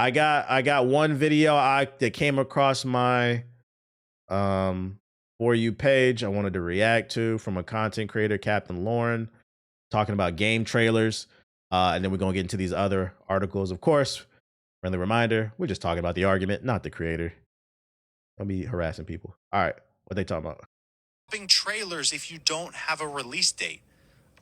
I got one video that came across my For You page I wanted to react to from a content creator, Captain Lauren, talking about game trailers. And then we're gonna get into these other articles. Of course, friendly reminder, we're just talking about the argument, not the creator. Don't be harassing people. All right, what they talking about? Trailers if you don't have a release date.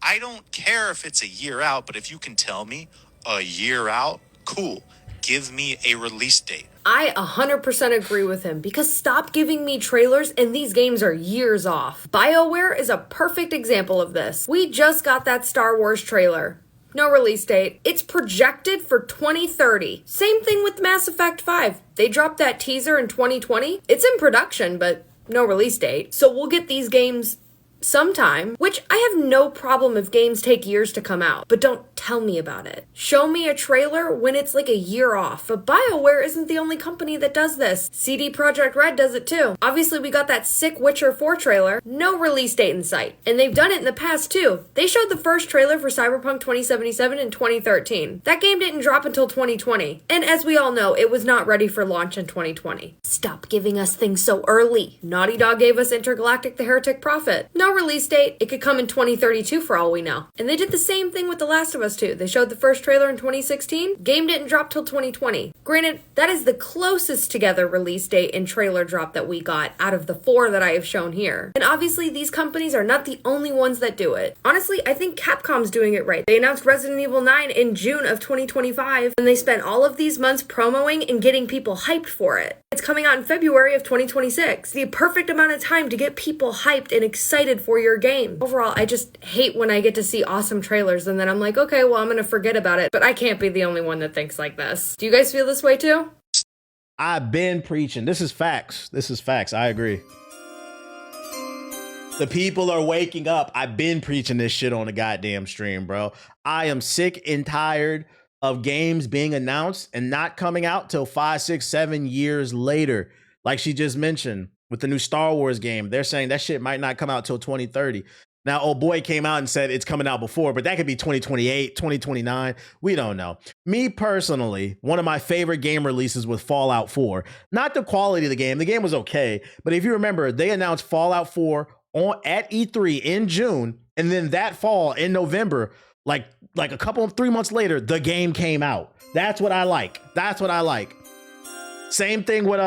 I don't care if it's a year out, but if you can tell me a year out, cool. Give me a release date. I 100% agree with him because stop giving me trailers and these games are years off. BioWare is a perfect example of this. We just got that Star Wars trailer. No release date. It's projected for 2030. Same thing with Mass Effect 5. They dropped that teaser in 2020. It's in production, but no release date. So we'll get these games sometime, which I have no problem if games take years to come out, but don't tell me about it. Show me a trailer when it's like a year off. But BioWare isn't the only company that does this. CD Projekt Red does it too. Obviously, we got that sick Witcher 4 trailer, no release date in sight. And they've done it in the past too. They showed the first trailer for Cyberpunk 2077 in 2013. That game didn't drop until 2020. And as we all know, it was not ready for launch in 2020. Stop giving us things so early. Naughty Dog gave us Intergalactic the Heretic Prophet. No release date. It could come in 2032 for all we know. And they did the same thing with The Last of Us 2. They showed the first trailer in 2016. Game didn't drop till 2020. Granted, that is the closest together release date and trailer drop that we got out of the 4 that I have shown here. And obviously, these companies are not the only ones that do it. Honestly, I think Capcom's doing it right. They announced Resident Evil 9 in June of 2025, and they spent all of these months promoing and getting people hyped for it. It's coming out in February of 2026. The perfect amount of time to get people hyped and excited for your game. Overall, I just hate when I get to see awesome trailers and then I'm like, okay, well, I'm gonna forget about it. But I can't be the only one that thinks like this. Do you guys feel this way too? I've been preaching. This is facts. This is facts. I agree. The people are waking up. I've been preaching this shit on the goddamn stream, bro. I am sick and tired of games being announced and not coming out till 5, 6, 7 years later. Like she just mentioned with the new Star Wars game, they're saying that shit might not come out till 2030. Now, old boy came out and said it's coming out before, but that could be 2028, 2029. We don't know. Me personally, one of my favorite game releases was Fallout 4. Not the quality of the game. The game was okay. But if you remember, they announced Fallout 4 at E3 in June. And then that fall in November, like a couple of 3 months later, the game came out. That's what I like. That's what I like. Same thing with,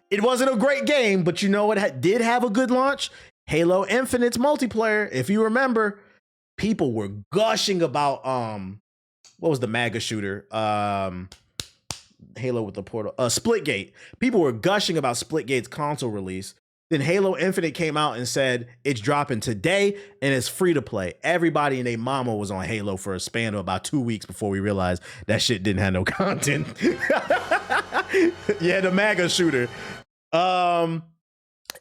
it wasn't a great game, but you know what did have a good launch? Halo Infinite's multiplayer. If you remember, people were gushing about, what was the MAGA shooter? Halo with the portal, Splitgate. People were gushing about Splitgate's console release. Then Halo Infinite came out and said it's dropping today and it's free to play. Everybody and their mama was on Halo for a span of about 2 weeks before we realized that shit didn't have no content. Yeah, the MAGA shooter.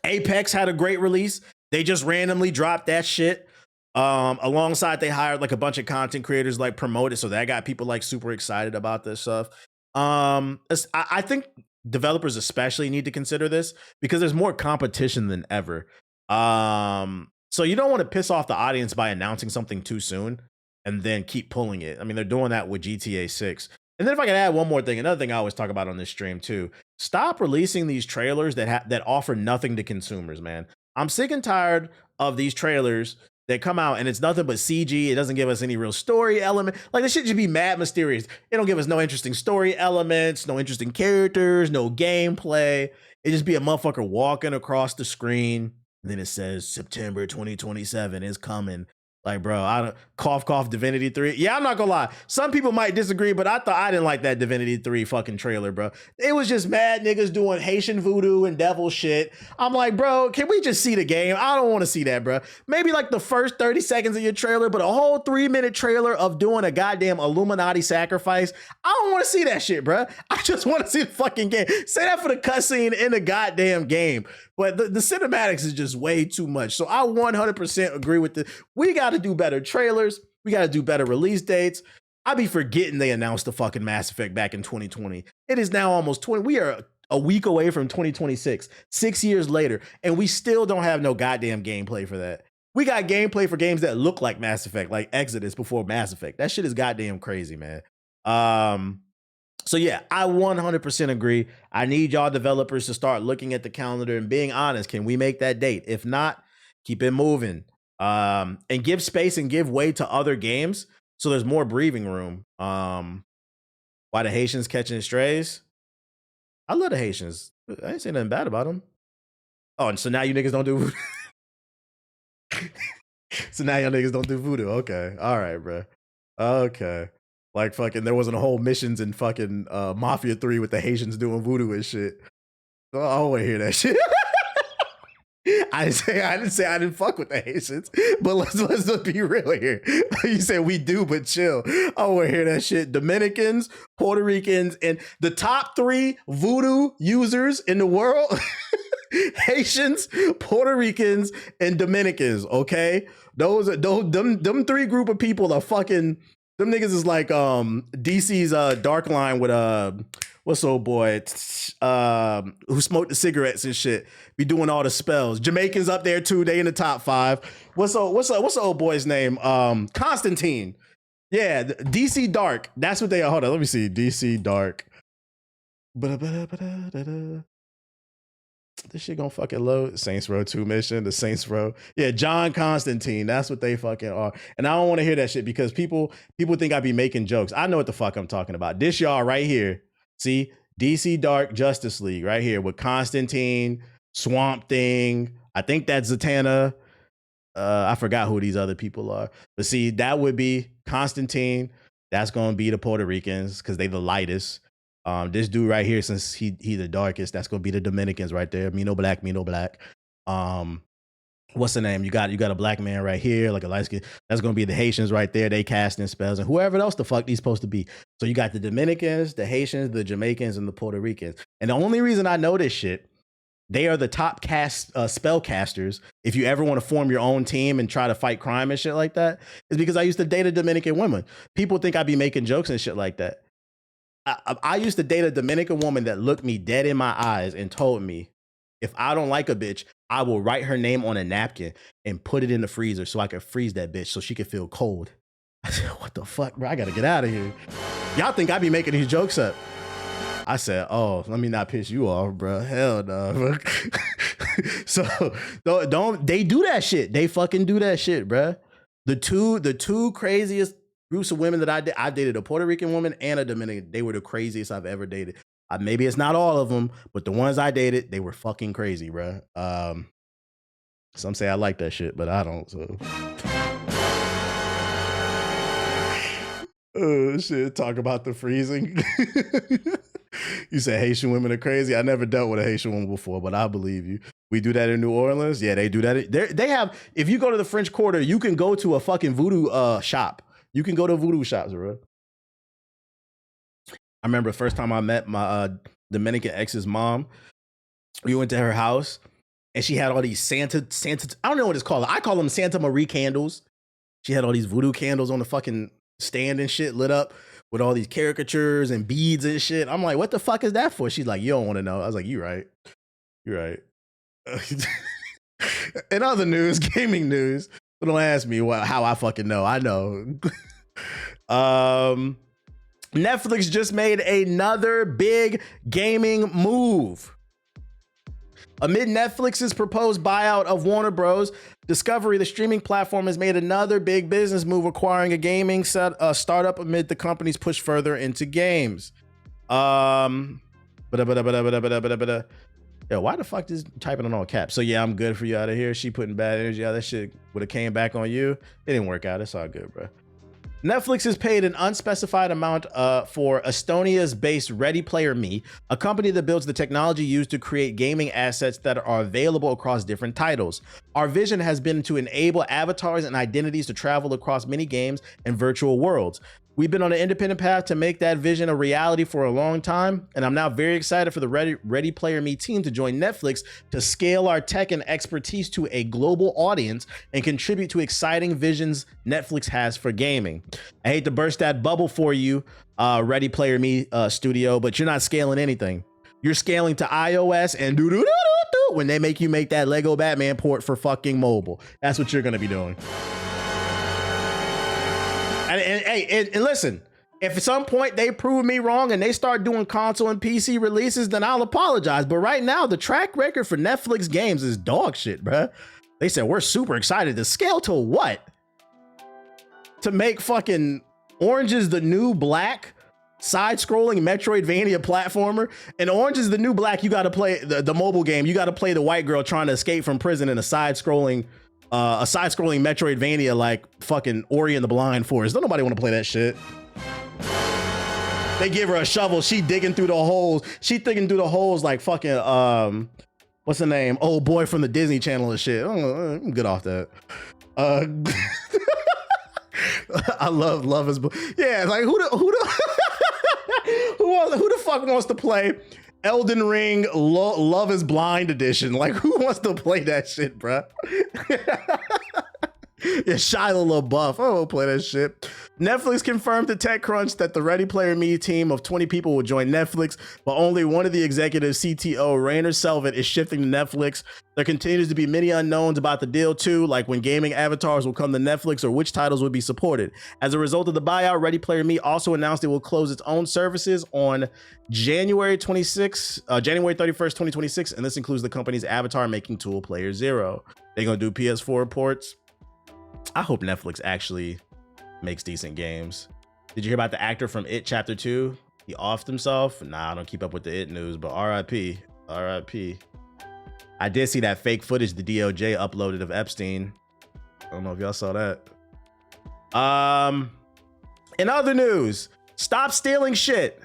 Apex had a great release. They just randomly dropped that shit. Alongside, they hired like a bunch of content creators, like promote it, so that got people like super excited about this stuff. I think developers especially need to consider this because there's more competition than ever. So you don't want to piss off the audience by announcing something too soon and then keep pulling it. I mean, they're doing that with GTA 6. And then if I can add one more thing, another thing I always talk about on this stream too, stop releasing these trailers that offer nothing to consumers, man. I'm sick and tired of these trailers that come out and it's nothing but CG. It doesn't give us any real story element. Like, this shit should be mad mysterious. It don't give us no interesting story elements, no interesting characters, no gameplay. It just be a motherfucker walking across the screen. And then it says September 2027 is coming. Like, bro, I don't cough Divinity 3. Yeah, I'm not gonna lie. Some people might disagree, but I didn't like that Divinity 3 fucking trailer, bro. It was just mad niggas doing Haitian voodoo and devil shit. I'm like, bro, can we just see the game? I don't want to see that, bro. Maybe like the first 30 seconds of your trailer, but a whole 3-minute trailer of doing a goddamn Illuminati sacrifice. I don't want to see that shit, bro. I just want to see the fucking game. Say that for the cutscene in the goddamn game. But the cinematics is just way too much. So I 100% agree with this. We got to do better trailers. We got to do better release dates. I be forgetting they announced the fucking Mass Effect back in 2020. It is now almost 20. We are a week away from 2026, 6 years later, and we still don't have no goddamn gameplay for that. We got gameplay for games that look like Mass Effect, like Exodus before Mass Effect. That shit is goddamn crazy, man. So yeah, I 100% agree. I need y'all developers to start looking at the calendar and being honest. Can we make that date? If not, keep it moving. And give space and give way to other games so there's more breathing room. Why the Haitians catching strays? I love the Haitians. I ain't saying nothing bad about them. Oh, and so now you niggas don't do voodoo. So now y'all niggas don't do voodoo. Okay. All right, bro. Okay. Like fucking there wasn't a whole missions in fucking Mafia 3 with the Haitians doing voodoo and shit. Oh, I don't want to hear that shit. I didn't say I didn't fuck with the Haitians, but let's be real here. You said we do, but chill. I want to hear that shit. Dominicans, Puerto Ricans, and the top 3 voodoo users in the world: Haitians, Puerto Ricans, and Dominicans. Okay, them 3 group of people are fucking. Them niggas is like DC's Dark Line with what's old boy who smoked the cigarettes and shit. Be doing all the spells. Jamaicans up there too. They in the top 5. What's the old boy's name? Constantine. Yeah, DC Dark. That's what they are. Hold on, let me see. DC Dark. This shit gonna fucking load. Saints Row 2 mission, the Saints Row. Yeah, John Constantine. That's what they fucking are. And I don't want to hear that shit because people think I be making jokes. I know what the fuck I'm talking about. This y'all right here. See, DC Dark Justice League right here with Constantine, Swamp Thing. I think that's Zatanna. I forgot who these other people are. But see, that would be Constantine. That's gonna be the Puerto Ricans because they the lightest. This dude right here, since he the darkest, that's gonna be the Dominicans right there. Me no black. What's the name? You got a black man right here, like a light skin. That's gonna be the Haitians right there. They casting spells and whoever else the fuck these supposed to be. So you got the Dominicans, the Haitians, the Jamaicans, and the Puerto Ricans. And the only reason I know this shit, they are the top spell casters. If you ever want to form your own team and try to fight crime and shit like that, is because I used to date a Dominican woman. People think I be making jokes and shit like that. I used to date a Dominican woman that looked me dead in my eyes and told me, if I don't like a bitch, I will write her name on a napkin and put it in the freezer so I can freeze that bitch so she can feel cold. I said, what the fuck, bro? I gotta get out of here. Y'all think I be making these jokes up. I said, oh, let me not piss you off, bro. Hell no, bro. So don't they do that shit. They fucking do that shit, bro. The two craziest groups of women that I dated a Puerto Rican woman and a Dominican. They were the craziest I've ever dated. Maybe it's not all of them, but the ones I dated, they were fucking crazy, bro. Some say I like that shit, but I don't. So, oh shit! Talk about the freezing. You said Haitian women are crazy. I never dealt with a Haitian woman before, but I believe you. We do that in New Orleans. Yeah, they do that. They have. If you go to the French Quarter, you can go to a fucking voodoo shop. You can go to voodoo shops, bro. I remember the first time I met my Dominican ex's mom. We went to her house and she had all these Santa. I don't know what it's called. I call them Santa Marie candles. She had all these voodoo candles on the fucking stand and shit lit up with all these caricatures and beads and shit. I'm like, what the fuck is that for? She's like, you don't want to know. I was like, you're right. You're right. In other news, gaming news, don't ask me how I fucking know. I know. Netflix just made another big gaming move. Amid Netflix's proposed buyout of Warner Bros., Discovery, the streaming platform, has made another big business move, acquiring a gaming startup amid the company's push further into games. Yo, why the fuck is typing on all caps? So yeah, I'm good for you out of here. She putting bad energy out. That shit would have came back on you. It didn't work out. It's all good, bro. Netflix has paid an unspecified amount for Estonia's based Ready Player Me, a company that builds the technology used to create gaming assets that are available across different titles. Our vision has been to enable avatars and identities to travel across many games and virtual worlds. We've been on an independent path to make that vision a reality for a long time, and I'm now very excited for the Ready Player Me team to join Netflix to scale our tech and expertise to a global audience and contribute to exciting visions Netflix has for gaming. I hate to burst that bubble for you, Ready Player Me studio, but you're not scaling anything. You're scaling to iOS and when they make you make that Lego Batman port for fucking mobile. That's what you're gonna be doing. And listen, If at some point they prove me wrong and they start doing console and PC releases, then I'll apologize. But right now, the track record for Netflix games is dog shit, bruh. They said, we're super excited. To scale to what? To make fucking Orange is the New Black side-scrolling Metroidvania platformer. And Orange is the New Black, you gotta play the mobile game. You gotta play the white girl trying to escape from prison in a side-scrolling Metroidvania like fucking Ori and the Blind Forest. Don't nobody want to play that shit. They give her a shovel. She digging through the holes. She digging through the holes like fucking what's the name? Old boy from the Disney Channel and shit. I'm good off that. I love is yeah. Like who the fuck wants to play Elden Ring Love is Blind edition? Like who wants to play that shit, bruh? Yeah, Shia LaBeouf. I won't play that shit. Netflix confirmed to TechCrunch that the Ready Player Me team of 20 people will join Netflix, but only one of the executives, CTO Rainer Selvin, is shifting to Netflix. There continues to be many unknowns about the deal too, like when gaming avatars will come to Netflix or which titles will be supported. As a result of the buyout, Ready Player Me also announced it will close its own services on January 31st, 2026, and this includes the company's avatar making tool Player Zero. They're gonna do PS4 ports. I hope Netflix actually makes decent games. Did you hear about the actor from It Chapter 2? He offed himself. Nah, I don't keep up with the It news, but RIP. RIP. I did see that fake footage the DOJ uploaded of Epstein. I don't know if y'all saw that. In other news, stop stealing shit.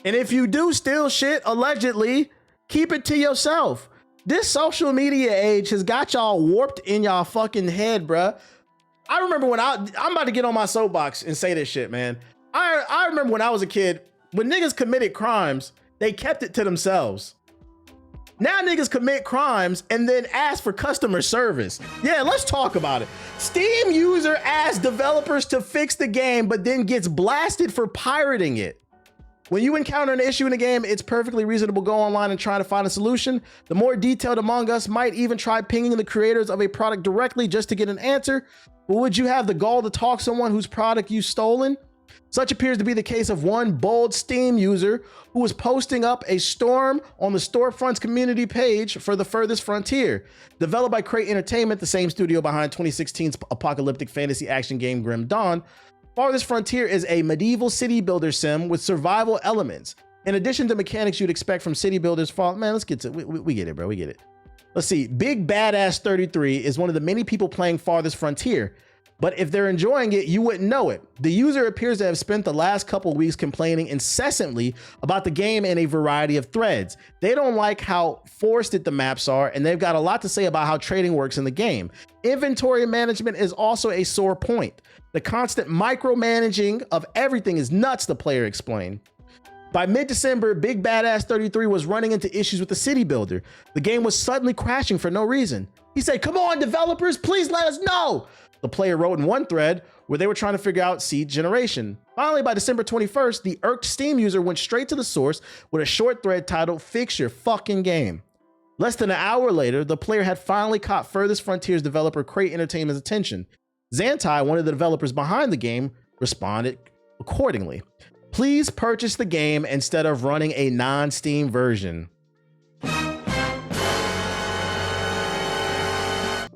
And if you do steal shit, allegedly, keep it to yourself. This social media age has got y'all warped in y'all fucking head, bruh. I remember when I'm about to get on my soapbox and say this shit, man. I remember when I was a kid, when niggas committed crimes, they kept it to themselves. Now niggas commit crimes and then ask for customer service. Yeah, let's talk about it. Steam user asks developers to fix the game, but then gets blasted for pirating it. When you encounter an issue in a game, it's perfectly reasonable to go online and try to find a solution. The more detailed among us might even try pinging the creators of a product directly just to get an answer. But would you have the gall to talk someone whose product you've stolen? Such appears to be the case of one bold Steam user who was posting up a storm on the Storefront's community page for The Furthest Frontier. Developed by Crate Entertainment, the same studio behind 2016's apocalyptic fantasy action game Grim Dawn, Farthest Frontier is a medieval city builder sim with survival elements. In addition to mechanics you'd expect from city builders, man, let's get to we get it, bro. We get it. Let's see. Big Badass 33 is one of the many people playing Farthest Frontier, but if they're enjoying it, you wouldn't know it. The user appears to have spent the last couple weeks complaining incessantly about the game in a variety of threads. They don't like how forested the maps are, and they've got a lot to say about how trading works in the game. Inventory management is also a sore point. The constant micromanaging of everything is nuts, the player explained. By mid-December, Big Badass 33 was running into issues with the city builder. The game was suddenly crashing for no reason. He said, "Come on, developers, please let us know." The player wrote in one thread where they were trying to figure out seed generation. Finally, by December 21st, the irked Steam user went straight to the source with a short thread titled, "Fix your fucking game." Less than an hour later, the player had finally caught Furthest Frontier's developer Crate Entertainment's attention. Zantai, one of the developers behind the game, responded accordingly. Please purchase the game instead of running a non-Steam version.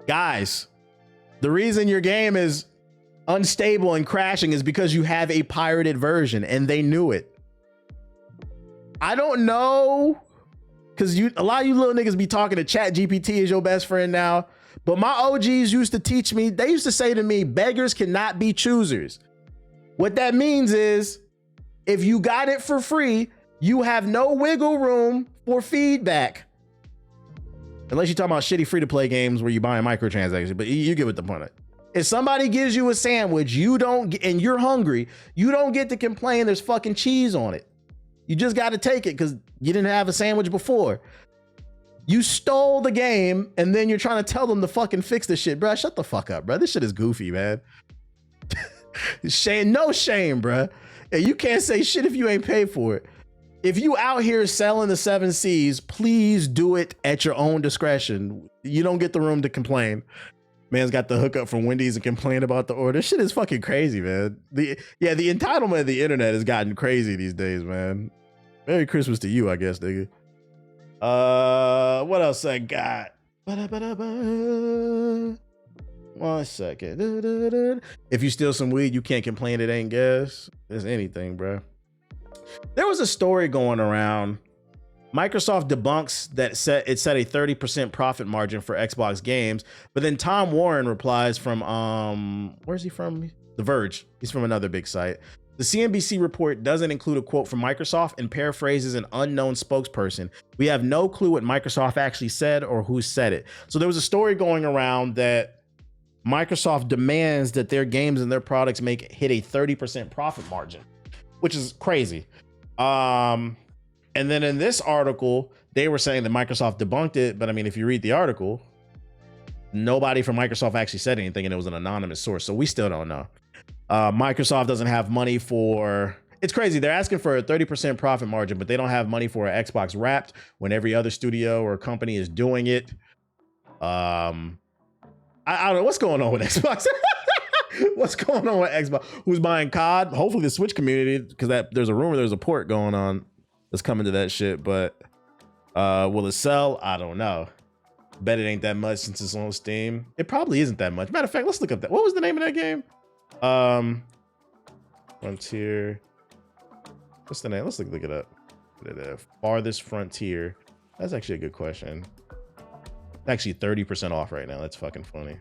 Guys, the reason your game is unstable and crashing is because you have a pirated version, and they knew it. I don't know, because a lot of you little niggas be talking to ChatGPT as your best friend now. But my OGs used to teach me, they used to say to me, beggars cannot be choosers. What that means is, if you got it for free, you have no wiggle room for feedback. Unless you're talking about shitty free-to-play games where you're buying microtransactions, but you get what the point. If somebody gives you a sandwich, and you're hungry, you don't get to complain there's fucking cheese on it. You just got to take it because you didn't have a sandwich before. You stole the game, and then you're trying to tell them to fucking fix this shit, bro. Shut the fuck up, bro. This shit is goofy, man. Shame, no shame, bro. And you can't say shit if you ain't paid for it. If you out here selling the 7 Cs, please do it at your own discretion. You don't get the room to complain. Man's got the hookup from Wendy's and complain about the order. This shit is fucking crazy, man. The entitlement of the internet has gotten crazy these days, man. Merry Christmas to you, I guess, nigga. What else I got? One second. If you steal some weed, you can't complain it ain't gas. It's anything, bro. There was a story going around. Microsoft debunks that it set a 30% profit margin for Xbox games, but then Tom Warren replies from where's he from? The Verge. He's from another big site. The CNBC report doesn't include a quote from Microsoft and paraphrases an unknown spokesperson. We have no clue what Microsoft actually said or who said it. So there was a story going around that Microsoft demands that their games and their products hit a 30% profit margin, which is crazy. And then in this article, they were saying that Microsoft debunked it. But I mean, if you read the article, nobody from Microsoft actually said anything, and it was an anonymous source. So we still don't know. Microsoft doesn't have money for, it's crazy. They're asking for a 30% profit margin, but they don't have money for an Xbox Wrapped when every other studio or company is doing it. I don't know what's going on with Xbox. What's going on with Xbox? Who's buying COD? Hopefully the Switch community, because there's a rumor there's a port going on that's coming to that shit, but will it sell? I don't know. Bet it ain't that much since it's on Steam. It probably isn't that much. Matter of fact, let's look up that. What was the name of that game? Frontier. What's the name? Let's look it up. The Farthest Frontier. That's actually a good question. It's actually 30% off right now. That's fucking funny.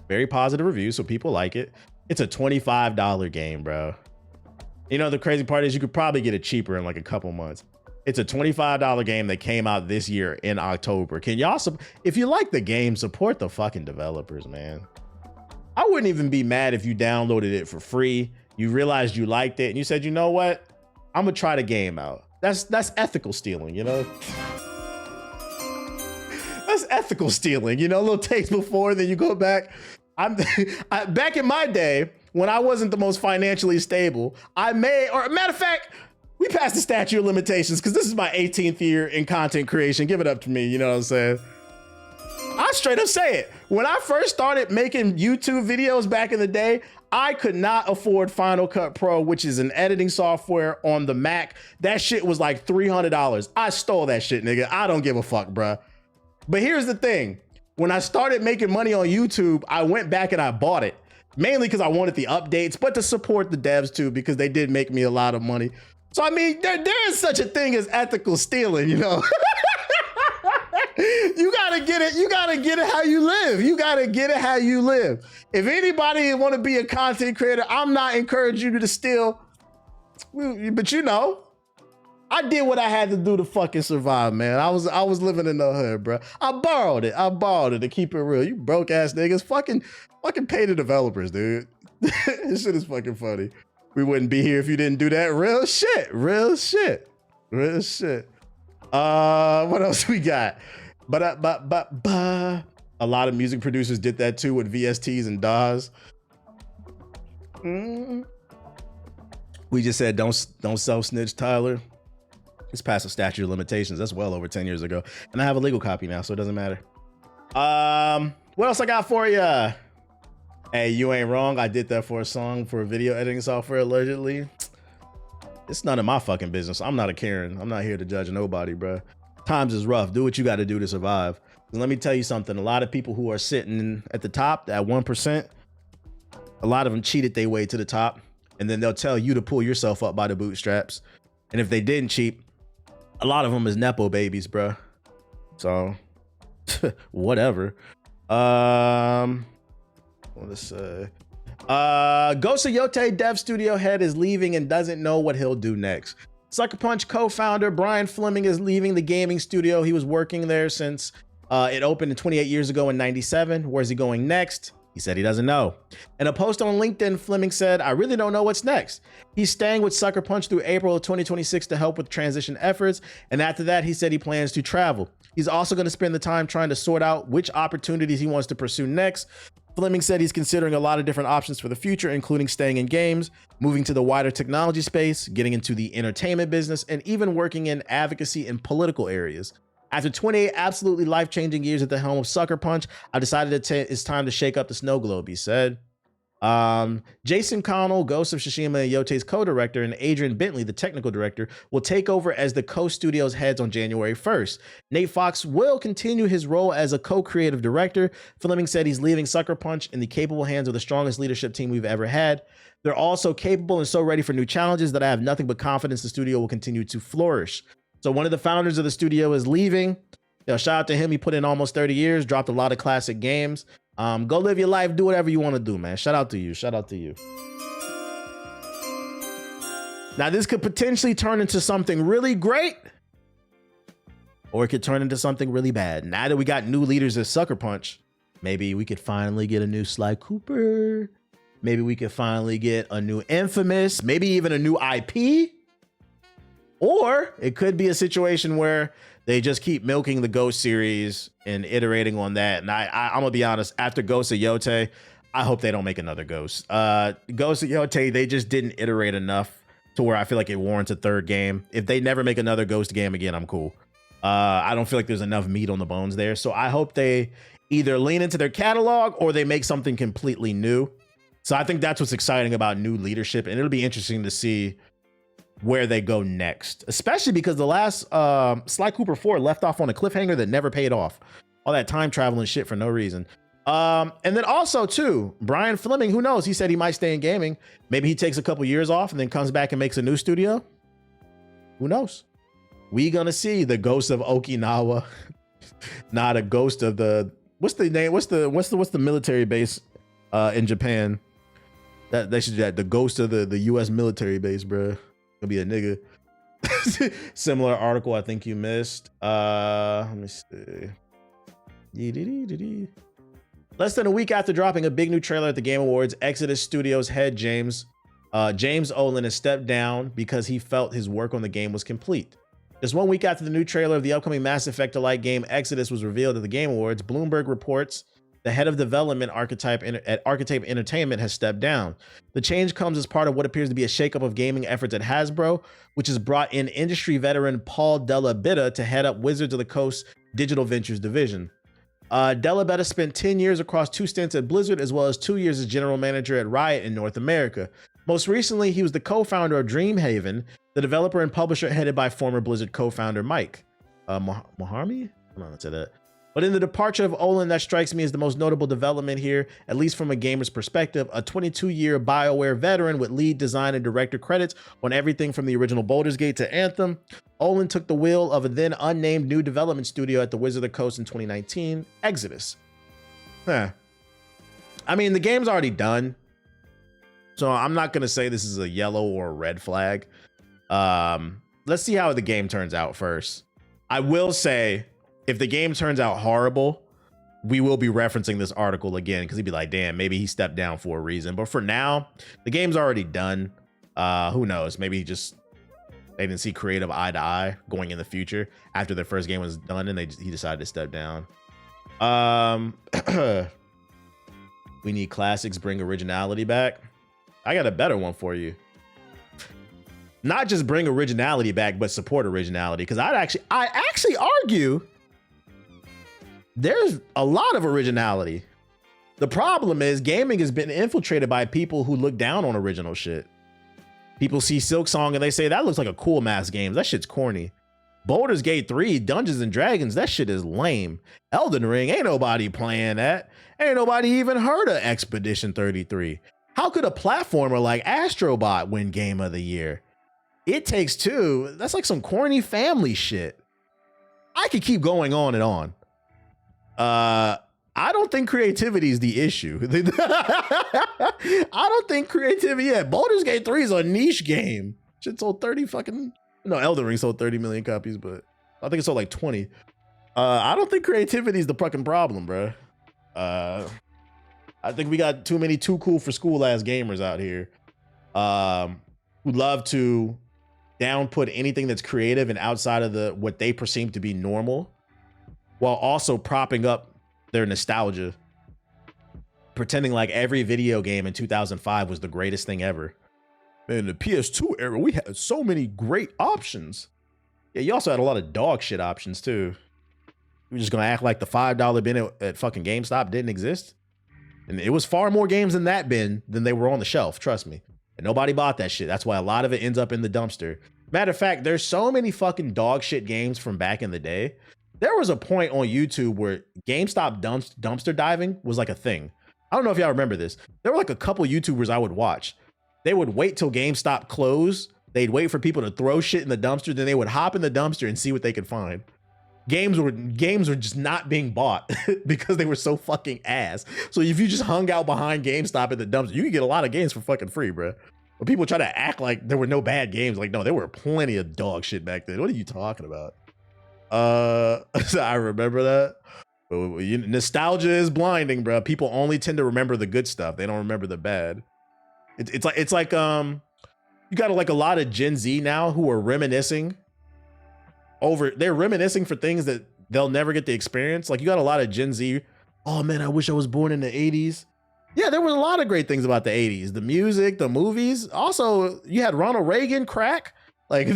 Very positive review, so people like it. It's a $25 game, bro. You know, the crazy part is you could probably get it cheaper in like a couple months. It's a $25 game that came out this year in October. Can y'all, if you like the game, support the fucking developers, man. I wouldn't even be mad if you downloaded it for free. You realized you liked it and you said, you know what? I'm gonna try the game out. That's ethical stealing, you know? That's ethical stealing, you know, a little taste before, then you go back. Back in my day, when I wasn't the most financially stable, matter of fact, we passed the statute of limitations because this is my 18th year in content creation. Give it up to me, you know what I'm saying? I straight up say it. When I first started making YouTube videos back in the day, I could not afford Final Cut Pro, which is an editing software on the Mac. That shit was like $300. I stole that shit, nigga. I don't give a fuck, bruh. But here's the thing. When I started making money on YouTube, I went back and I bought it. Mainly because I wanted the updates, but to support the devs too, because they did make me a lot of money. So, I mean, there is such a thing as ethical stealing, you know? You gotta get it. You gotta get it how you live. You gotta get it how you live. If anybody want to be a content creator, I'm not encouraging you to steal. But you know, I did what I had to do to fucking survive, man. I was living in the hood, bro. I borrowed it to keep it real. You broke ass niggas, fucking pay the developers, dude. This shit is fucking funny. We wouldn't be here if you didn't do that. Real shit. What else we got? A lot of music producers did that too with VSTs and DAWs. We just said don't self-snitch, Tyler. It's past the statute of limitations. That's well over 10 years ago. And I have a legal copy now, so it doesn't matter. What else I got for you? Hey, you ain't wrong. I did that for a song for a video editing software, allegedly. It's none of my fucking business. I'm not a Karen. I'm not here to judge nobody, bro. Times is rough. Do what you got to do to survive. And let me tell you something. A lot of people who are sitting at the top, at 1%, a lot of them cheated their way to the top. And then they'll tell you to pull yourself up by the bootstraps. And if they didn't cheat, a lot of them is Nepo babies, bro. So, whatever. Let's say. Ghost of Yote dev studio head is leaving and doesn't know what he'll do next. Sucker Punch co-founder Brian Fleming is leaving the gaming studio. He was working there since it opened 28 years ago in 97. Where's he going next? He said he doesn't know. In a post on LinkedIn, Fleming said, I really don't know what's next. He's staying with Sucker Punch through April of 2026 to help with transition efforts. And after that, he said he plans to travel. He's also going to spend the time trying to sort out which opportunities he wants to pursue next. Fleming said he's considering a lot of different options for the future, including staying in games, moving to the wider technology space, getting into the entertainment business, and even working in advocacy and political areas. After 28 absolutely life-changing years at the helm of Sucker Punch, I decided it's time to shake up the snow globe, he said. Jason Connell, Ghost of Tsushima and Yote's co-director, and Adrian Bentley, the technical director, will take over as the co-studio's heads on January 1st. Nate Fox will continue his role as a co-creative director. Fleming said he's leaving Sucker Punch in the capable hands of the strongest leadership team we've ever had. They're all so capable and so ready for new challenges that I have nothing but confidence the studio will continue to flourish. So one of the founders of the studio is leaving. Shout out to him. He put in almost 30 years, dropped a lot of classic games. Go live your life, do whatever you want to do, man. Shout out to you. Shout out to you. Now, this could potentially turn into something really great, or it could turn into something really bad. Now that we got new leaders at Sucker Punch, maybe we could finally get a new Sly Cooper. Maybe we could finally get a new Infamous, maybe even a new IP. Or it could be a situation where they just keep milking the Ghost series and iterating on that. And I'm gonna be honest, after Ghost of Yote, I hope they don't make another Ghost. Ghost of Yote, they just didn't iterate enough to where I feel like it warrants a third game. If they never make another Ghost game again, I'm cool. I don't feel like there's enough meat on the bones there. So I hope they either lean into their catalog or they make something completely new. So I think that's what's exciting about new leadership. And it'll be interesting to see where they go next, especially because the last Sly Cooper 4 left off on a cliffhanger that never paid off. All that time traveling shit for no reason. And then also too, Brian Fleming, who knows? He said he might stay in gaming. Maybe he takes a couple years off and then comes back and makes a new studio. Who knows? We gonna see the ghost of Okinawa, not a ghost of the what's the name? What's the military base in Japan? That they should do that. The ghost of the U.S. military base, bro. Gonna be a nigga. Similar article I think you missed. Let me see. Less than a week after dropping a big new trailer at the Game Awards, Exodus Studios head James Olin has stepped down because he felt his work on the game was complete. Just 1 week after the new trailer of the upcoming Mass Effect-alike game Exodus was revealed at the Game Awards, Bloomberg reports the head of development at Archetype Entertainment has stepped down. The change comes as part of what appears to be a shakeup of gaming efforts at Hasbro, which has brought in industry veteran Paul Della Bitta to head up Wizards of the Coast Digital Ventures division. Della Bitta spent 10 years across 2 stints at Blizzard, as well as 2 years as general manager at Riot in North America. Most recently, he was the co-founder of Dreamhaven, the developer and publisher headed by former Blizzard co-founder Mike Moharmy? I don't know, say that. But in the departure of Olin, that strikes me as the most notable development here, at least from a gamer's perspective. A 22-year BioWare veteran with lead design and director credits on everything from the original Baldur's Gate to Anthem, Olin took the wheel of a then unnamed new development studio at the Wizard of the Coast in 2019, Exodus. I mean, the game's already done, so I'm not going to say this is a yellow or a red flag. Let's see how the game turns out first. I will say, if the game turns out horrible, we will be referencing this article again because he'd be like, damn, maybe he stepped down for a reason. But for now, the game's already done. Who knows? Maybe they didn't see creative eye to eye going in the future after their first game was done and he decided to step down. We need classics, bring originality back. I got a better one for you. Not just bring originality back, but support originality. Because I actually argue there's a lot of originality. The problem is gaming has been infiltrated by people who look down on original shit. People see Silksong and they say, that looks like a cool mass game. That shit's corny. Baldur's Gate 3, Dungeons and Dragons, that shit is lame. Elden Ring, ain't nobody playing that. Ain't nobody even heard of Expedition 33. How could a platformer like Astrobot win Game of the Year? It Takes Two, that's like some corny family shit. I could keep going on and on. I don't think creativity is the issue. I don't think creativity, yeah, Baldur's Gate 3 is a niche game. Shit sold 30 fucking, no, Elden Ring sold 30 million copies, but I think it sold like 20. I don't think creativity is the fucking problem, bro. I think we got too many too cool for school ass gamers out here who love to downput anything that's creative and outside of what they perceive to be normal, while also propping up their nostalgia, pretending like every video game in 2005 was the greatest thing ever. Man, in the PS2 era, we had so many great options. Yeah, you also had a lot of dog shit options too. We're just gonna act like the $5 bin at fucking GameStop didn't exist. And it was far more games in that bin than they were on the shelf, trust me. And nobody bought that shit. That's why a lot of it ends up in the dumpster. Matter of fact, there's so many fucking dog shit games from back in the day. There was a point on YouTube where GameStop dumpster diving was like a thing. I don't know if y'all remember this. There were like a couple YouTubers I would watch. They would wait till GameStop closed. They'd wait for people to throw shit in the dumpster. Then they would hop in the dumpster and see what they could find. Games were just not being bought because they were so fucking ass. So if you just hung out behind GameStop at the dumpster, you could get a lot of games for fucking free, bro. But people try to act like there were no bad games. Like, no, there were plenty of dog shit back then. What are you talking about? I remember that. Nostalgia is blinding, bro. People only tend to remember the good stuff. They don't remember the bad. It's like you got like a lot of Gen Z now who are reminiscing they're reminiscing for things that they'll never get to experience. Like you got a lot of Gen Z. Oh man, I wish I was born in the 80s. Yeah, there was a lot of great things about the 80s. The music, the movies. Also, you had Ronald Reagan crack. Like,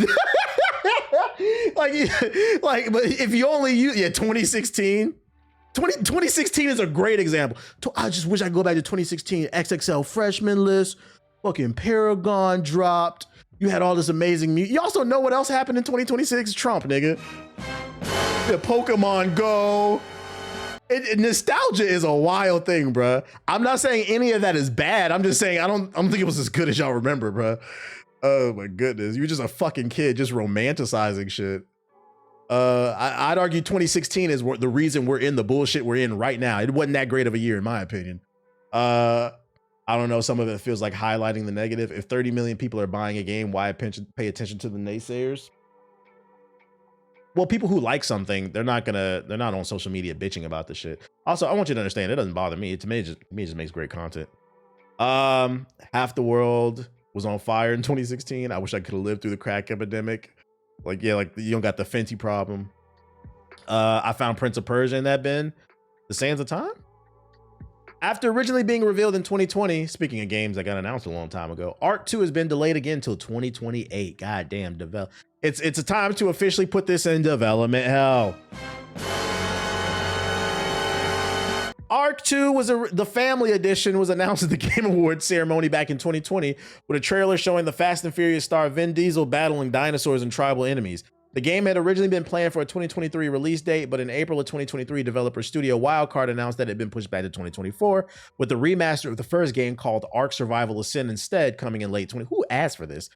but if you only use 2016. 2016 is a great example. I just wish I could go back to 2016. XXL freshman list. Fucking Paragon dropped. You had all this amazing music. You also know what else happened in 2026? Trump, nigga. The Pokemon Go. Nostalgia is a wild thing, bruh. I'm not saying any of that is bad. I'm just saying I don't think it was as good as y'all remember, bruh. Oh my goodness. You're just a fucking kid just romanticizing shit. I'd argue 2016 is the reason we're in the bullshit we're in right now. It wasn't that great of a year in my opinion. I don't know. Some of it feels like highlighting the negative. If 30 million people are buying a game, why pay attention to the naysayers? Well, people who like something, they're not on social media bitching about the shit. Also, I want you to understand, it doesn't bother me. To me, it just makes great content. Half the world was on fire in 2016. I wish I could have lived through the crack epidemic. Like you don't got the Fenty problem. I found Prince of Persia in that bin. The Sands of Time. After originally being revealed in 2020, speaking of games that got announced a long time ago, Ark 2 has been delayed again till 2028. Goddamn, it's a time to officially put this in development hell. Ark 2 was the family edition was announced at the Game Awards ceremony back in 2020 with a trailer showing the Fast and Furious star Vin Diesel battling dinosaurs and tribal enemies. The game had originally been planned for a 2023 release date, but in April of 2023, developer Studio Wildcard announced that it had been pushed back to 2024, with the remaster of the first game called Ark Survival Ascend instead coming in late 20. Who asked for this?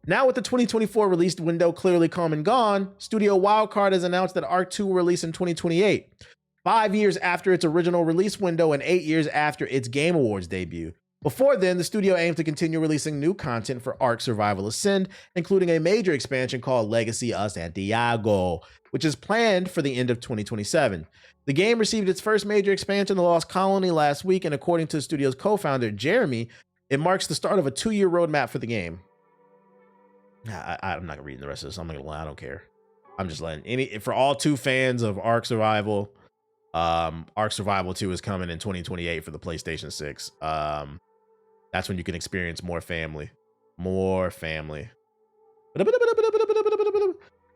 Now with the 2024 release window clearly come and gone, Studio Wildcard has announced that Ark 2 will release in 2028, 5 years after its original release window and 8 years after its Game Awards debut. Before then, the studio aims to continue releasing new content for Ark Survival Ascend, including a major expansion called Legacy of Santiago, which is planned for the end of 2027. The game received its first major expansion, The Lost Colony, last week, and according to the studio's co-founder, Jeremy, it marks the start of a 2-year roadmap for the game. I'm not reading the rest of this. I'm not gonna lie, I don't care. I'm just letting for all 2 fans of Ark Survival, Ark Survival 2 is coming in 2028 for the PlayStation 6. That's when you can experience more family.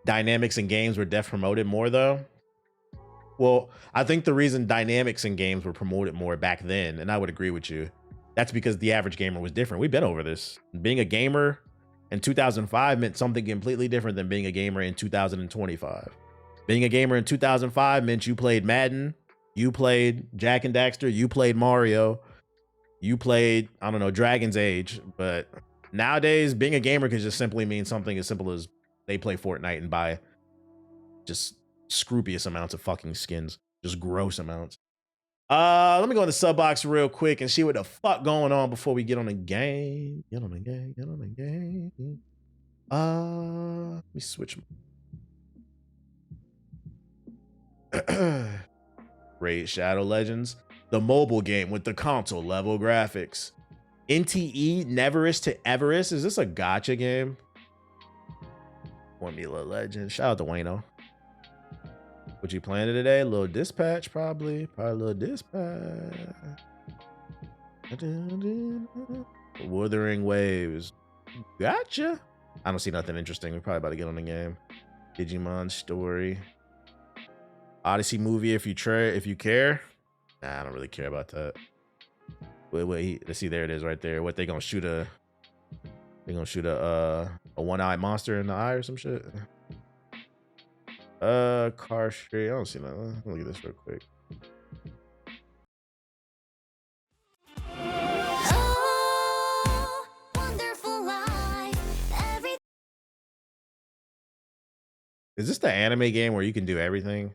Dynamics in games were promoted more though. Well, I think the reason dynamics in games were promoted more back then, and I would agree with you, that's because the average gamer was different. We've been over this. Being a gamer in 2005 meant something completely different than being a gamer in 2025. Being a gamer in 2005 meant you played Madden, you played Jak and Daxter, you played Mario, you played, I don't know, Dragon's Age. But nowadays, being a gamer can just simply mean something as simple as they play Fortnite and buy just scrupious amounts of fucking skins, just gross amounts. Let me go in the sub box real quick and see what the fuck going on before we get on the game. Get on the game. Let me switch. Raid Shadow Legends, the mobile game with the console level graphics. NTE Neverest to Everest. Is this a gacha game? Formula Legends. Shout out to Wayno. What you planning today? A little dispatch, probably. Probably a little dispatch. Wuthering Waves. Gotcha. I don't see nothing interesting. We're probably about to get on the game. Digimon Story. Odyssey movie if you care. Nah, I don't really care about that. Wait, let's see. There it is, right there. What they gonna shoot a? They gonna shoot a one-eyed monster in the eye or some shit? Car Street. I don't see nothing. Let me look at this real quick. Is this the anime game where you can do everything?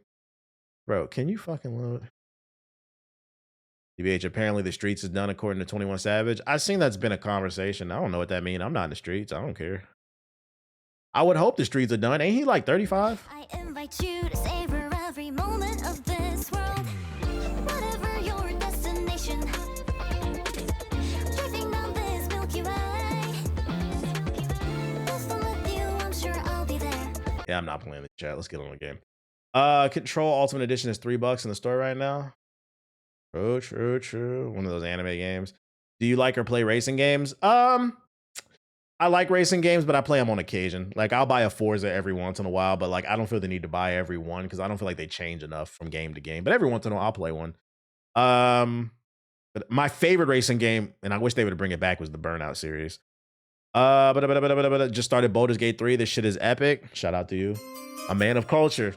Bro, can you fucking load? DBH, apparently the streets is done according to 21 Savage. I've seen that's been a conversation. I don't know what that means. I'm not in the streets. I don't care. I would hope the streets are done. Ain't he like 35? I invite you to savor every moment of this world. Whatever your destination. Driving down this Milky Way. Just to let you, I'm sure I'll be there. Yeah, I'm not playing the chat. Let's get on the game. Control Ultimate Edition is $3 in the store right now. True. One of those anime games. Do you like or play racing games? I like racing games, but I play them on occasion. Like I'll buy a Forza every once in a while, but like I don't feel the need to buy every one because I don't feel like they change enough from game to game. But every once in a while, I'll play one. But my favorite racing game, and I wish they would bring it back, was the Burnout series. But just started Baldur's Gate 3. This shit is epic. Shout out to you. A man of culture.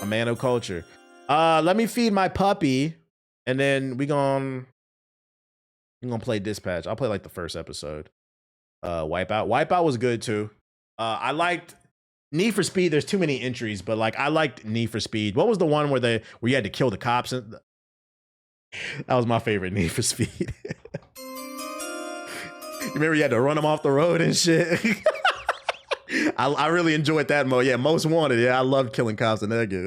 A man of culture. Let me feed my puppy, and then we're gonna play Dispatch. I'll play like the first episode. Wipeout was good too. I liked Need for Speed. There's too many entries, but like I liked Need for Speed. What was the one where you had to kill the cops? That was my favorite Need for Speed. You remember you had to run them off the road and shit? I really enjoyed that mode. Yeah, Most Wanted. Yeah, I loved killing cops in that game.